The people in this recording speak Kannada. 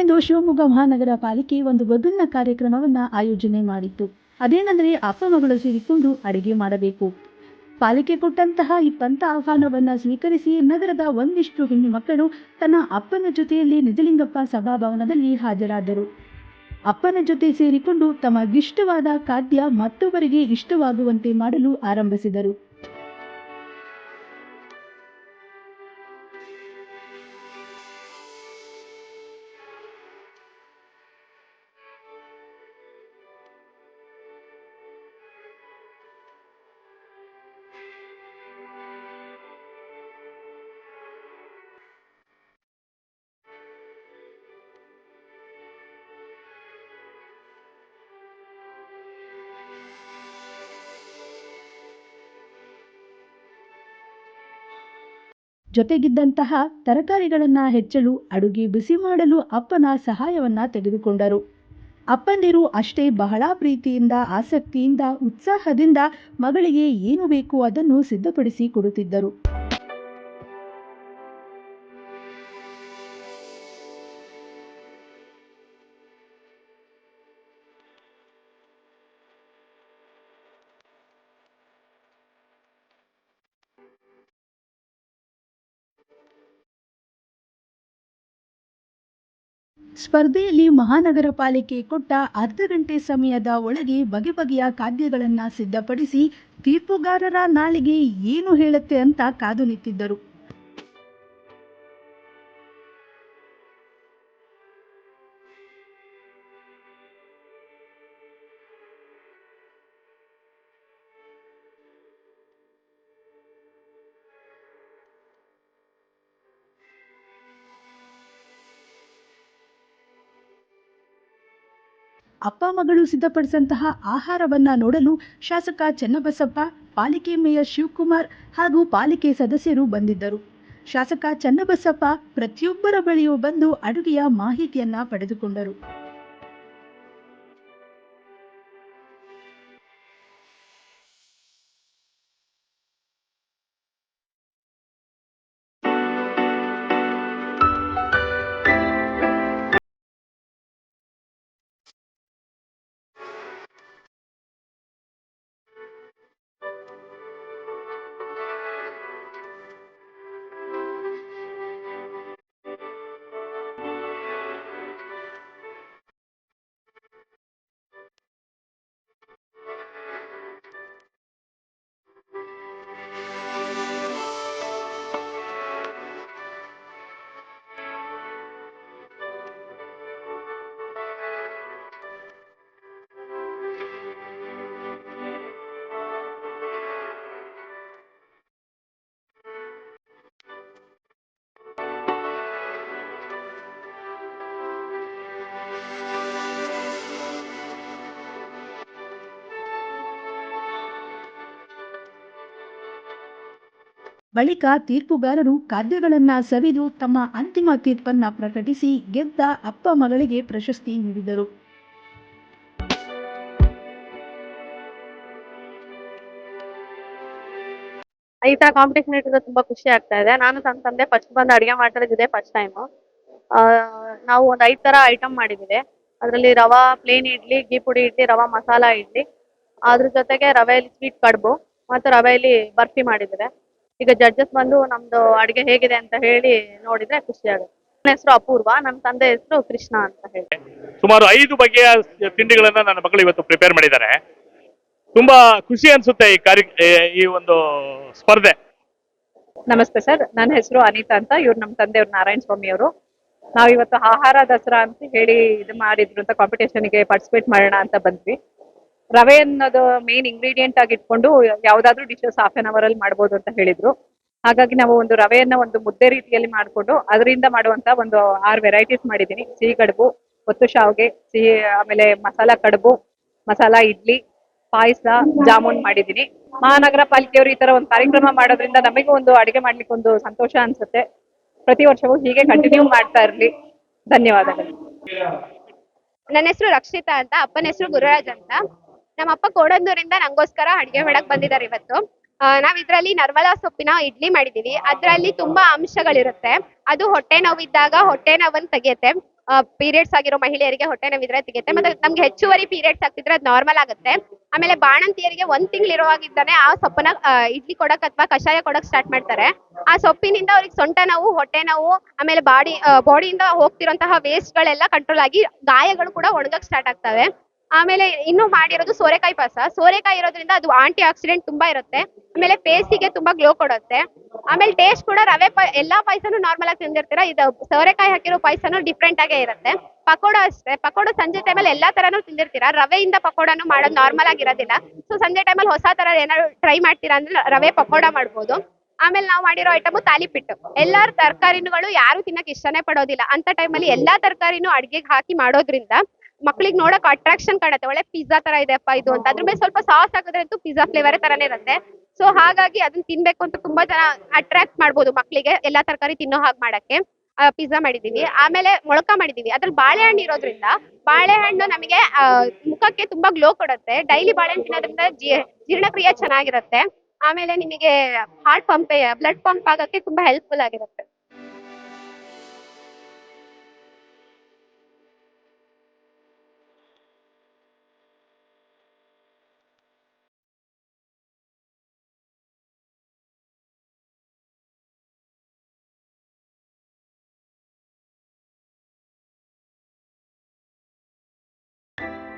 ಇಂದು ಶಿವಮೊಗ್ಗ ಮಹಾನಗರ ಪಾಲಿಕೆ ಒಂದು ವಿಭಿನ್ನ ಕಾರ್ಯಕ್ರಮವನ್ನು ಆಯೋಜನೆ ಮಾಡಿತ್ತು. ಅದೇನೆಂದರೆ ಅಪ್ಪ ಮಗಳು ಸೇರಿಕೊಂಡು ಅಡುಗೆ ಮಾಡಬೇಕು. ಪಾಲಿಕೆ ಕೊಟ್ಟಂತಹ ಈ ಪಂಥ ಆಹ್ವಾನವನ್ನು ಸ್ವೀಕರಿಸಿ ನಗರದ ಒಂದಿಷ್ಟು ಹೆಣ್ಣು ಮಕ್ಕಳು ತನ್ನ ಅಪ್ಪನ ಜೊತೆಯಲ್ಲಿ ನಿಜಲಿಂಗಪ್ಪ ಸಭಾಭವನದಲ್ಲಿ ಹಾಜರಾದರು. ಅಪ್ಪನ ಜೊತೆ ಸೇರಿಕೊಂಡು ತಮಗಿಷ್ಟವಾದ ಖಾದ್ಯ ಮತ್ತೊಬ್ಬರಿಗೆ ಇಷ್ಟವಾಗುವಂತೆ ಮಾಡಲು ಆರಂಭಿಸಿದರು. ಜೊತೆಗಿದ್ದಂತಹ ತರಕಾರಿಗಳನ್ನು ಹೆಚ್ಚಲು ಅಡುಗೆ ಬಿಸಿ ಮಾಡಲು ಅಪ್ಪನ ಸಹಾಯವನ್ನ ತೆಗೆದುಕೊಂಡರು. ಅಪ್ಪಂದಿರು ಅಷ್ಟೇ ಬಹಳ ಪ್ರೀತಿಯಿಂದ, ಆಸಕ್ತಿಯಿಂದ, ಉತ್ಸಾಹದಿಂದ ಮಗಳಿಗೆ ಏನು ಬೇಕು ಅದನ್ನು ಸಿದ್ಧಪಡಿಸಿ ಕೊಡುತ್ತಿದ್ದರು. ಸ್ಪರ್ಧೆಯಲ್ಲಿ ಮಹಾನಗರ ಪಾಲಿಕೆ ಕೊಟ್ಟ ಅರ್ಧ ಗಂಟೆ ಸಮಯದ ಒಳಗೆ ಬಗೆ ಬಗೆಯ ಖಾದ್ಯಗಳನ್ನು ಸಿದ್ಧಪಡಿಸಿ ತೀರ್ಪುಗಾರರ ನಾಳೆಗೆ ಏನು ಹೇಳುತ್ತೆ ಅಂತ ಕಾದು ನಿಂತಿದ್ದರು. ಅಪ್ಪ ಮಗಳು ಸಿದ್ಧಪಡಿಸಿದಂತಹ ಆಹಾರವನ್ನ ನೋಡಲು ಶಾಸಕ ಚನ್ನಬಸಪ್ಪ, ಪಾಲಿಕೆ ಮೇಯರ್ ಶಿವಕುಮಾರ್ ಹಾಗೂ ಪಾಲಿಕೆ ಸದಸ್ಯರು ಬಂದಿದ್ದರು. ಶಾಸಕ ಚನ್ನಬಸಪ್ಪ ಪ್ರತಿಯೊಬ್ಬರ ಬಳಿಯೂ ಬಂದು ಅಡುಗೆಯ ಮಾಹಿತಿಯನ್ನ ಪಡೆದುಕೊಂಡರು. ಬಳಿಕ ತೀರ್ಪುಗಾರರು ಖಾದ್ಯಗಳನ್ನು ಸವಿದು ತಮ್ಮ ಅಂತಿಮ ತೀರ್ಪನ್ನ ಪ್ರಕಟಿಸಿ ಗೆದ್ದ ಅಪ್ಪ ಮಗಳಿಗೆ ಪ್ರಶಸ್ತಿ ನೀಡಿದರು. ಈ ತರ ಕಾಂಪಿಟೇಷನ್ ಇಟ್ಟಿದ್ರೆ ತುಂಬಾ ಖುಷಿ ಆಗ್ತಾ ಇದೆ. ನಾನು ನನ್ನ ತಂದೆ ಫಸ್ಟ್ ಬಂದು ಅಡಿಗೆ ಮಾಡ್ತಿದ್ದೆ ಫಸ್ಟ್ ಟೈಮ್. ನಾವು ಒಂದ್ 5 ತರ ಐಟಮ್ ಮಾಡಿದ್ದೀವಿ. ಅದರಲ್ಲಿ ರವಾ ಪ್ಲೇನ್ ಇಡ್ಲಿ, ಘೀ ಪುಡಿ ಇಡ್ಲಿ, ರವಾ ಮಸಾಲಾ ಇಡ್ಲಿ, ಅದ್ರ ಜೊತೆಗೆ ರವೆಯಲ್ಲಿ ಸ್ವೀಟ್ ಕಡುಬು ಮತ್ತೆ ರವೆಯಲ್ಲಿ ಬರ್ಫಿ ಮಾಡಿದ್ದೇವೆ. ಈಗ ಜಡ್ಜಸ್ ಬಂದು ನಮ್ದು ಅಡಿಗೆ ಹೇಗಿದೆ ಅಂತ ಹೇಳಿ ನೋಡಿದ್ರೆ ಖುಷಿ ಆಗುತ್ತೆ. ನನ್ನ ಹೆಸರು ಅಪೂರ್ವ, ನನ್ನ ತಂದೆ ಹೆಸರು ಕೃಷ್ಣ ಅಂತ ಹೇಳಿ. ಸುಮಾರು 5 ಬಗೆಯ ತಿಂಡಿಗಳನ್ನ ನನ್ನ ಮಕ್ಕಳು ಇವತ್ತು ಪ್ರಿಪೇರ್ ಮಾಡಿದ್ದಾರೆ. ತುಂಬಾ ಖುಷಿ ಅನ್ಸುತ್ತೆ ಈ ಒಂದು ಸ್ಪರ್ಧೆ. ನಮಸ್ತೆ ಸರ್, ನನ್ನ ಹೆಸರು ಅನಿತಾ ಅಂತ. ಇವ್ರು ನಮ್ಮ ತಂದೆಯವ್ರು ನಾರಾಯಣ ಸ್ವಾಮಿ ಅವರು. ನಾವಿವತ್ತು ಆಹಾರ ದಸರಾ ಅಂತ ಹೇಳಿ ಇದು ಮಾಡಿದ್ರು ಅಂತ ಕಾಂಪಿಟೇಷನ್ಗೆ ಪಾರ್ಟಿಸಿಪೇಟ್ ಮಾಡೋಣ ಅಂತ ಬಂದ್ವಿ. ರವೆ ಅನ್ನೋದು ಮೇನ್ ಇಂಗ್ರೀಡಿಯೆಂಟ್ ಆಗಿ ಇಟ್ಕೊಂಡು ಯಾವ್ದಾದ್ರು ಡಿಶಸ್ ಹಾಫ್ ಅನ್ ಅವರ್ ಅಲ್ಲಿ ಮಾಡ್ಬೋದು ಅಂತ ಹೇಳಿದ್ರು. ಹಾಗಾಗಿ ನಾವು ಒಂದು ರವೆಯನ್ನ ಒಂದು ಮುದ್ದೆ ರೀತಿಯಲ್ಲಿ ಮಾಡ್ಕೊಂಡು ಅದರಿಂದ ಮಾಡುವಂತ ಒಂದು 6 ವೆರೈಟೀಸ್ ಮಾಡಿದೀನಿ. ಸಿಹಿ ಕಡುಬು, ಒತ್ತು ಶಾವ್ಗೆ, ಸಿಹಿ, ಆಮೇಲೆ ಮಸಾಲಾ ಕಡುಬು, ಮಸಾಲಾ ಇಡ್ಲಿ, ಪಾಯಸ, ಜಾಮೂನ್ ಮಾಡಿದೀನಿ. ಮಹಾನಗರ ಪಾಲಿಕೆಯವರು ಈ ತರ ಒಂದು ಕಾರ್ಯಕ್ರಮ ಮಾಡೋದ್ರಿಂದ ನಮಗೂ ಒಂದು ಅಡಿಗೆ ಮಾಡ್ಲಿಕ್ಕೆ ಒಂದು ಸಂತೋಷ ಅನ್ಸುತ್ತೆ. ಪ್ರತಿ ವರ್ಷವೂ ಹೀಗೆ ಕಂಟಿನ್ಯೂ ಮಾಡ್ತಾ ಇರ್ಲಿ. ಧನ್ಯವಾದಗಳು. ನನ್ನ ಹೆಸರು ರಕ್ಷಿತಾ ಅಂತ, ಅಪ್ಪನ ಹೆಸರು ಗುರುರಾಜ್ ಅಂತ. ನಮ್ಮ ಅಪ್ಪ ಕೋಡಂದೂರಿಂದ ನಂಗೋಸ್ಕರ ಅಡಿಗೆ ಮಾಡಕ್ ಬಂದಿದ್ದಾರೆ ಇವತ್ತು. ನಾವ್ ಇದ್ರಲ್ಲಿ ನರ್ಮಲಾ ಸೊಪ್ಪಿನ ಇಡ್ಲಿ ಮಾಡಿದೀವಿ. ಅದ್ರಲ್ಲಿ ತುಂಬಾ ಅಂಶಗಳಿರುತ್ತೆ. ಅದು ಹೊಟ್ಟೆ ನೋವಿದ್ದಾಗ ಹೊಟ್ಟೆ ನೋವನ್ನ ತೆಗೆಯುತ್ತೆ. ಪೀರಿಯಡ್ಸ್ ಆಗಿರೋ ಮಹಿಳೆಯರಿಗೆ ಹೊಟ್ಟೆ ನೋವಿದ್ರೆ ತೆಗೆಯುತ್ತೆ. ಮತ್ತೆ ನಮ್ಗೆ ಹೆಚ್ಚುವರಿ ಪೀರಿಯಡ್ಸ್ ಆಗ್ತಿದ್ರೆ ಅದು ನಾರ್ಮಲ್ ಆಗುತ್ತೆ. ಆಮೇಲೆ ಬಾಣಂತಿಯರಿಗೆ 1 ತಿಂಗಳು ಇರುವಾಗಿದ್ದಾನೆ ಆ ಸೊಪ್ಪನ್ನ ಇಡ್ಲಿ ಕೊಡಕ್ ಅಥವಾ ಕಷಾಯ ಕೊಡಕ್ ಸ್ಟಾರ್ಟ್ ಮಾಡ್ತಾರೆ. ಆ ಸೊಪ್ಪಿನಿಂದ ಅವ್ರಿಗೆ ಸೊಂಟ ನೋವು, ಹೊಟ್ಟೆ ನೋವು, ಆಮೇಲೆ ಬಾಡಿಯಿಂದ ಹೋಗ್ತಿರೋಂತಹ ವೇಸ್ಟ್ ಗಳೆಲ್ಲ ಕಂಟ್ರೋಲ್ ಆಗಿ ಗಾಯಗಳು ಕೂಡ ಒಣಗಕ್ ಸ್ಟಾರ್ಟ್ ಆಗ್ತವೆ. ಆಮೇಲೆ ಇನ್ನು ಮಾಡಿರೋದು ಸೋರೆಕಾಯಿ ಪಾಸ. ಸೋರೆಕಾಯಿ ಇರೋದ್ರಿಂದ ಅದು ಆಂಟಿ ಆಕ್ಸಿಡೆಂಟ್ ತುಂಬಾ ಇರುತ್ತೆ. ಆಮೇಲೆ ಫೇಸಿಗೆ ತುಂಬಾ ಗ್ಲೋ ಕೊಡುತ್ತೆ. ಆಮೇಲೆ ಟೇಸ್ಟ್ ಕೂಡ ಎಲ್ಲಾ ಪಾಯಸನು ನಾರ್ಮಲ್ ಆಗಿ ತಿಂದಿರ್ತೀರಾ, ಇದು ಸೋರೆಕಾಯಿ ಹಾಕಿರೋ ಪಾಯಸನು ಡಿಫ್ರೆಂಟ್ ಆಗೇ ಇರುತ್ತೆ. ಪಕೋಡ ಅಷ್ಟೇ, ಪಕೋಡ ಸಂಜೆ ಟೈಮಲ್ಲಿ ಎಲ್ಲಾ ತರನು ತಿಂದಿರ್ತೀರಾ. ರವೆಯಿಂದ ಪಕೋಡನು ಮಾಡೋದು ನಾರ್ಮಲ್ ಆಗಿರೋದಿಲ್ಲ. ಸೊ ಸಂಜೆ ಟೈಮಲ್ಲಿ ಹೊಸ ತರ ಏನಾದ್ರು ಟ್ರೈ ಮಾಡ್ತೀರಾ ಅಂದ್ರೆ ರವೆ ಪಕೋಡ ಮಾಡ್ಬೋದು. ಆಮೇಲೆ ನಾವು ಮಾಡಿರೋ ಐಟಮು ತಾಲಿಪಿಟ್ಟು. ಎಲ್ಲಾ ತರಕಾರಿಗಳು ಯಾರು ತಿನ್ನಕ್ ಇಷ್ಟನೇ ಪಡೋದಿಲ್ಲ. ಅಂತ ಟೈಮಲ್ಲಿ ಎಲ್ಲಾ ತರಕಾರಿನೂ ಅಡ್ಗೆಗೆ ಹಾಕಿ ಮಾಡೋದ್ರಿಂದ ಮಕ್ಳಿಗೆ ನೋಡಕ್ ಅಟ್ರಾಕ್ಷನ್ ಕಾಣುತ್ತೆ. ಒಳ್ಳೆ ಪಿಜ್ಜಾ ತರ ಇದೆಪ್ಪ ಇದು ಅಂತ. ಅದ್ರ ಮೇಲೆ ಸ್ವಲ್ಪ ಸಾಸ್ ಹಾಕಿದ್ರೆ ಅಂತೂ ಪಿಜ್ಜಾ ಫ್ಲೇವರ್ ತರಾನೇ ಇರುತ್ತೆ. ಸೊ ಹಾಗಾಗಿ ಅದನ್ನ ತಿನ್ಬೇಕು ಅಂತ ತುಂಬಾ ಜನ ಅಟ್ರಾಕ್ಟ್ ಮಾಡ್ಬೋದು ಮಕ್ಳಿಗೆ ಎಲ್ಲಾ ತರಕಾರಿ ತಿನ್ನೋ ಹಾಗೆ ಮಾಡಕ್ಕೆ. ಪಿಜ್ಜಾ ಮಾಡಿದೀವಿ. ಆಮೇಲೆ ಮೊಳಕ ಮಾಡಿದೀವಿ. ಅದ್ರಲ್ಲಿ ಬಾಳೆಹಣ್ಣು ಇರೋದ್ರಿಂದ ಬಾಳೆಹಣ್ಣು ನಮಗೆ ಮುಖಕ್ಕೆ ತುಂಬಾ ಗ್ಲೋ ಕೊಡುತ್ತೆ. ಡೈಲಿ ಬಾಳೆಹಣ್ಣು ತಿನ್ನೋದ್ರಿಂದ ಜೀರ್ಣಕ್ರಿಯೆ ಚೆನ್ನಾಗಿರುತ್ತೆ. ಆಮೇಲೆ ನಿಮಗೆ ಹಾರ್ಟ್ ಪಂಪ್, ಬ್ಲಡ್ ಪಂಪ್ ಆಗಕ್ಕೆ ತುಂಬಾ ಹೆಲ್ಪ್ಫುಲ್ ಆಗಿರುತ್ತೆ.